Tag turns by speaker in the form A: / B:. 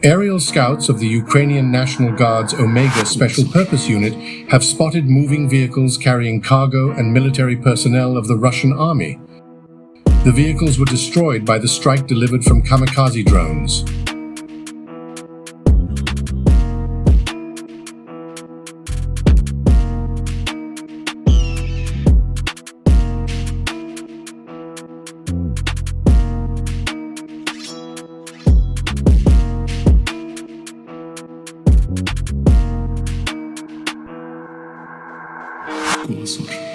A: Aerial scouts of the Ukrainian National Guard's Omega Special Purpose Unit have spotted moving vehicles carrying cargo and military personnel of the Russian army. The vehicles were destroyed by the strike delivered from kamikaze drones.
B: Голосуй.